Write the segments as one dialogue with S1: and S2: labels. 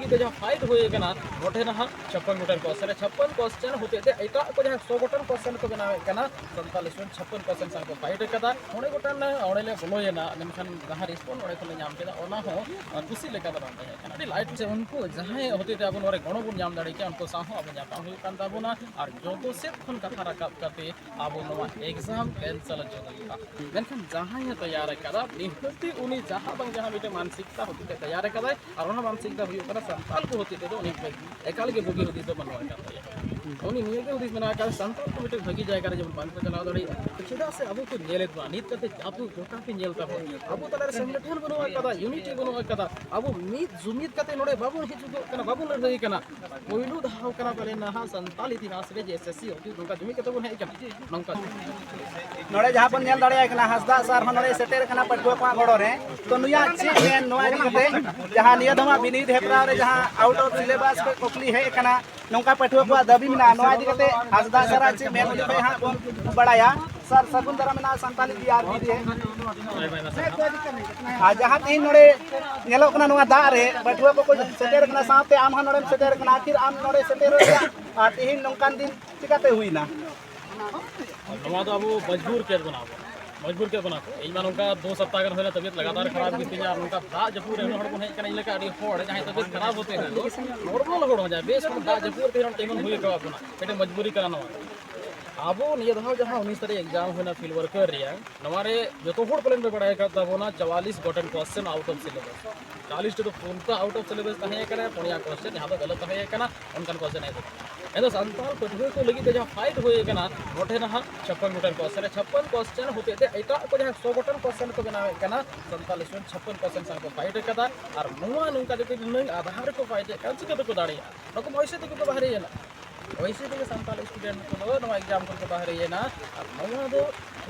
S1: लगे जहाँ फाइट होना नोटे ना 56 गोटन क्वेश्चन 56 क्वेश्चन होते एटा को जहाँ 100 गोटन क्वेश्चन को बनावे संताल स्टूडेंट 56 क्वेश्चन सांग को फाइट कदा मोड़े गोटन ओड़ेले बोलोयना मेनखान जहाँ रिस्पॉन्ड ओड़े खले नाम केदा ओना हो खुशी लेका दा बांधे है अभी लाइट से उनको जहाँ होते थे अब नोरे गणो बुन नाम दाड़ी के उनको साहो अब नापा हुई कान ताबुना और जो से खन कथा रकाब करते अब नोवा एग्जाम कैंसिल जोगा मेनखान जहाँ ये तैयार कदा निहती उनी जहाँ बंग जहाँ बेटे मानसिकता होती तैयार कदा और ओना मानसिकता हुई कदा संताल को होती तो उनी एकाल के बुगी होती तो बनवा करता उनी निये के उदिस बना का संताल को बेटे भगी जाय करे जब बांध को चला दड़ी चिदा से अब को नेले तो नित कते अब गोटा के नेलता हो अब तलार संगठन बनवा कदा यूनिटी बनवा कदा अब मीत जुमीत कते नोडे बाबू हिजु कना बाबू लड़ई कना पहिलु धाव कना पले नहा संताल इतिहास रे एसएससी होती नोका जुमी कते बन है कना नोका
S2: नोडे जहां पर नेल दाड़े कना हसदा सर नोडे सेटेर कना पटुआ को गड़ो रे तो नुया ची मेन नोआ कते जहां निया धमा बिनीत हेपरा रे जहां आउट ऑफ सिलेबस के कोकली है कना नोका पटुआ को दाबी मिना नोआ कते हसदा सर ची मेन पे हां बोन बड़ाया सर सकुंदरा में ना संताली बिहार भी दे आज जहां तीन नोडे नेलो कना नोआ दा रे पटुआ को सेटेर कना साथे आम हा नोडे सेटेर कना आखिर आम नोडे सेटेर रे आ तीन नोंकान दिन चिकाते हुईना
S1: नवा तो अब मजबूर के बना इन मानों का 2 सप्ताह कर होले तबीयत लगातार खराब होती है उनका दा जपूर है हड़ को है कना इलाका अड़ी होड़ जहां तबीयत खराब होते हैं नॉर्मल होड़ हो जाए बेस दा जपूर ते टेमन हुई का अपना बेटे मजबूरी कराना अब निये धाव जहाँ 19 तारीख एग्जाम होना फील्ड वर्कर रिया नवारे जो होड़ प्लेन पे पढ़ाई करता होना 44 Gotan question out of syllabus 40 तो पूर्णतः आउट ऑफ सिलेबस तहे करे पुनिया क्वेश्चन यहाँ तो गलत है कना उनका क्वेश्चन है एदो संताल पठवे को लगी जहाँ फाइट होए कना नोटे ना 56 गोटन क्वेश्चन 56 क्वेश्चन होते थे एटा को जहाँ 100 गोटन क्वेश्चन को बनावे कना संताल स्टूडेंट 56 क्वेश्चन सांग को फाइट कदा और नोवा नुका जो नंग आधार को फाइट कर चिके तो दाड़िया नको वैसे तो बाहर है ना वैसे तो संताल स्टूडेंट को नवा एग्जाम को बाहर है ना और नवा दो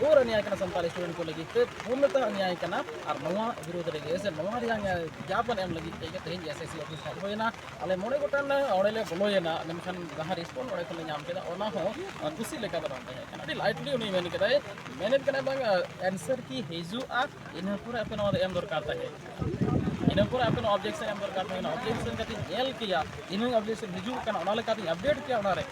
S1: और अन्याय कना संताल स्टूडेंट को लगी ते पूर्णतः अन्याय कना और नवा विरोध लगी ऐसे नवा रियांग ज्ञापन एम लगी ते तेज एसएससी ऑफिस होयना अले मोड़े गोटन ओड़ेले बोलोयना मेनखान जहाँ रिस्पॉन्ड ओड़े खले नाम केदा ओना हो खुशी लेका दा बांधे है अभी लाइटली उनी मेन केदा मेनेट कना बांग आंसर की हिजु आ इन पूरा अपन और एम दरकार है इन पूरा अपन ऑब्जेक्शन एम दरकार है ऑब्जेक्शन कति नेल किया इन ऑब्जेक्शन हिजु कना ओना लेका अपडेट किया ओना रे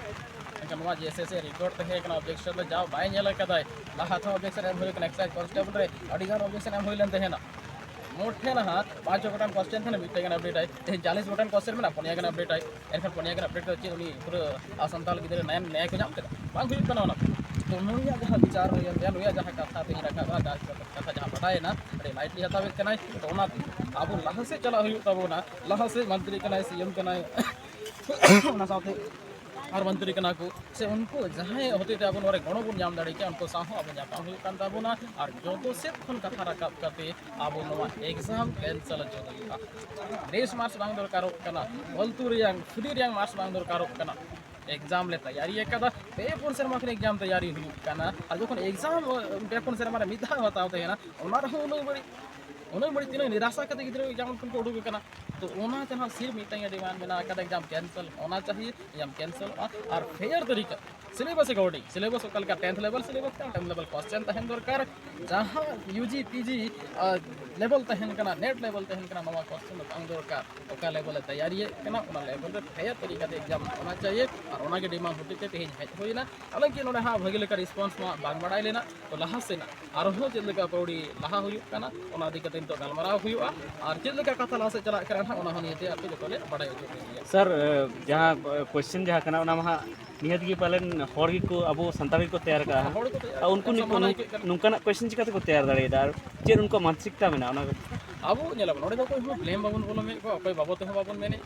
S1: कनवा जैसे से रिकॉर्ड तहे कना ऑब्जेक्शन ले जाओ बाय नेल कदा लाहा तो ऑब्जेक्शन एम होय कना एक्साइज कांस्टेबल रे अडिगान ऑब्जेक्शन एम होय लेनते है ना मोटे ना 5 गोटन क्वेश्चन थे ना मिटे गना अपडेट आई 40 गोटन क्वेश्चन में ना पुनिया गना अपडेट आई एनखन पुनिया गना अपडेट चे उनी पूरा संताल गिदरे नया नया को जामते बांग हुई बना ना तो नुया जहां विचार होय या नुया जहां कथा ते रखा बा कथा जहां बताए ना अरे लाइटली हतावे कना तो ओना अब लहा से चला हुई तब ना लहा से मंत्री कना सीएम कना ओना साथे और मंत्री कना को से उनको जहाँ होते थे अब नोरे गणो बुन नाम दाड़ी के उनको साहो अब नापा हुई कान ताबुना और जो से खन कथा रकाब करते अब नोवा एग्जाम कैंसिल जोगा देश मार्च बांग दरकारो कना बलतु रियांग फ्री रियांग मार्च बांग दरकारो कना एग्जाम ले तैयारी कदा पे पुन शर्मा के एग्जाम तैयारी हुई कना और जो एग्जाम पे पुन शर्मा रे मिथा होता होते है ना ओना रहो उन्हें बड़ी तीनों निराशा करते गिद्रे एग्जाम को उड़ू कना तो ओना जहाँ सिर्फ मिटाई डिमांड में कदा एग्जाम कैंसिल होना चाहिए एग्जाम कैंसिल और फेयर तरीका सिलेबस अकॉर्डिंग सिलेबस कल का 10th लेवल सिलेबस का 10th लेवल क्वेश्चन तहन दरकार जहाँ यूजी पीजी लेवल तहन कना नेट लेवल तहन कना नवा क्वेश्चन तहन दरकार ओका लेवल तैयारी कना ओना लेवल रे फेयर तरीका ते एग्जाम होना चाहिए और ओना के डिमांड होते ते तेज हेज होइना हालांकि नोडे हां भगिले का रिस्पांस मा बांग बड़ाई लेना तो लहा से ना और हो चलका पौड़ी लहा हुई कना ओना दिक्कत तो गलमराव हुआ और चलका कथा लहा से चला करना ओना होनियते आपके जो कोले बड़ाई हो
S3: सर जहाँ क्वेश्चन जहाँ कना ओना महा नियत की पालन हर को अब संताली को तैयार का उनको नुकाना क्वेश्चन चिकाते को तैयार दाड़ेदा चेर उनको मानसिकता में ना
S1: अब नेलाब नोडे दो कोई ब्लेम बाबन बोलो में को कोई बाबत हो बाबन मेने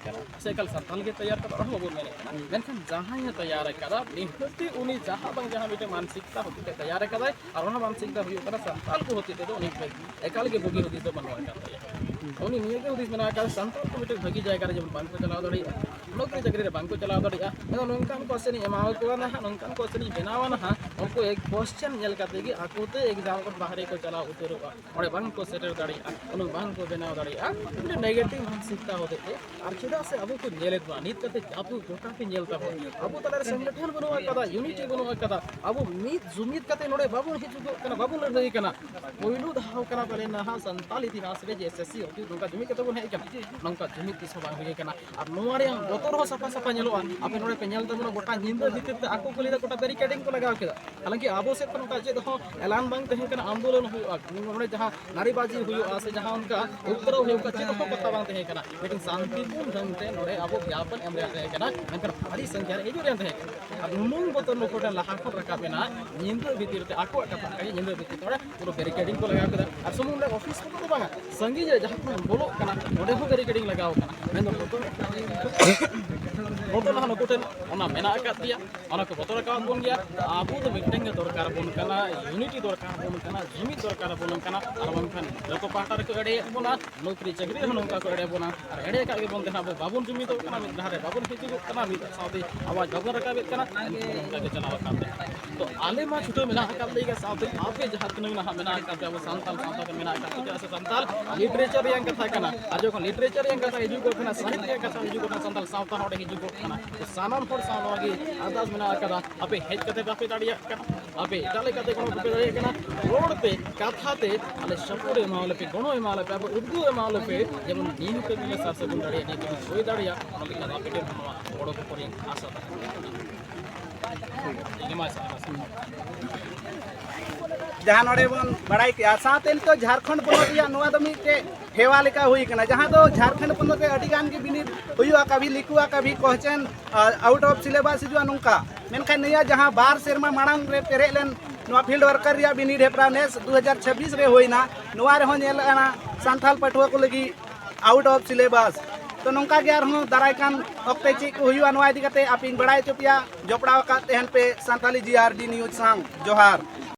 S1: से कल संताल के तैयार कर रहो बाबन मेने मेनखान जहां ये तैयार कदा निहती उनी जहां बंग जहां बेटे मानसिकता होती तैयार कदा और ओना मानसिकता हुई कदा संताल को होती तो उनी एकाल के बुगी होती तो बनवा करता उनी निये के उदिस बना कर संताल को बेटे भगी जाय कर जब बांग को चला दड़ी नौकरी चाकरी रे बांग को चला दड़ी एदो नंकान क्वेश्चन एमाव को ना नंकान क्वेश्चन बनावा ना उनको एक क्वेश्चन नेल करते कि आकोते एग्जाम को बाहर को चला उतरवा ओडे बांग को सेटल दड़ी उन बांग को बनाव दाड़िया नेगेटिव मानसिकता होते और चेदा से अब को नेले तो नित कते अब गोटा के नेलता हो अब तलार संगठन बनवा कदा यूनिटी बनवा कदा अब मीत जुमीत कते नोडे बाबू हिजु कना बाबू लड़ई कना पहिलु धाव कना पले नहा संताल इतिहास रे एसएससी नौका जुमिद कते बन हेज कना नौका जुमिद तिस बांग हुई कना और नोआ रे बोतर हो सफा सफा नेलोआ आपे नोडे पे नेल तबना गोटा निंदा भीतर ते आको को लेदा गोटा बैरिकेडिंग को लगाव केदा हालांकि आबो से नौका जे दो ऐलान बांग तहे कना आंदोलन हुआ नोडे जहां नारीबाजी हुआ से जहां उनका उपद्रव हुआ चे दो पता बांग तहे कना लेकिन शांतिपूर्ण ढंग ते नोडे आबो ज्ञापन एम रे तहे कना नकर भारी संख्या रे हिजु रे तहे और नुनुंग बोतर नोकोटा लाहा को रकाबेना निंदा भीतर ते आको कथा कई निंदा भीतर तोड़े पूरा बैरिकेडिंग को लगाव केदा और सुमुंग ऑफिस को बांगा संगी जे जहां को बोलो कना नोडे हो बैरिकेडिंग लगाव कना मेन दो बोतल हन कोटन ओना मेना आकादिया ओना को बोतल का बोन गया आबो तो मिटिंग दरकार बोन कना यूनिटी दरकार बोन कना जुमिद दरकार बोन कना और बनखान जतो पाटा रे को एडे बोना नौकरी चाकरी हन उनका को एडे बोना और एडे का बोन देना बाबुन जुमिद कना मिद धारे बाबुन हिजु कना मिद साउदी आवाज बाबुन रकाबे कना उनका के चलाव काते तो आले मा छुटो मेना आकादे का साउदी आपे जहां तने मेना मेना आकादे अब सांताल सांता के मेना आकादे जैसे सांताल लिटरेचर yang कथा कना आज जो लिटरेचर yang कथा हिजु को कना साहित्य yang कथा हिजु को सांताल सावता होडे हिजु को कना सानाम पर सानो लगी आदास मेना आकादा आपे हेज कते बापे दाड़िया कना आपे इटाले कते कोनो बापे दाड़िया कना रोड पे कथा ते आले शपुरे मावले पे गोनो मावले पे अब उर्दू मावले पे जेमन नीन के मिले सरसे गुण दाड़िया ने के सोई दाड़िया माले का आपे के बड़ो को परी आशा था ini masa
S2: जहाँ नोडे बन बड़ाई के साथे तो झारखंड पोनोत या नोआ दो मिटे हेवा लेका हुई कना जहाँ तो झारखंड पोनोत अडिगान के बिनित हुआ कभी लिखुआ कभी क्वेश्चन आउट ऑफ सिलेबस हिजुआ नुका मेनखान नया जहाँ बार सेरमा मांग रे पेरे लेन नोआ फील्ड वर्कर या बिनित हेपरा नेस 2026 रे होइना नोआ रे हो नेल आना सांथाल पटुआ को लगी आउट ऑफ सिलेबस तो नौका ग्यार हूँ दारायकान अक्ते चीज हुआ नोआ इदी कते आप इन बड़ाई चुपिया जोपड़ा का तेहन पे सांताली GRD न्यूज सांग जोहार।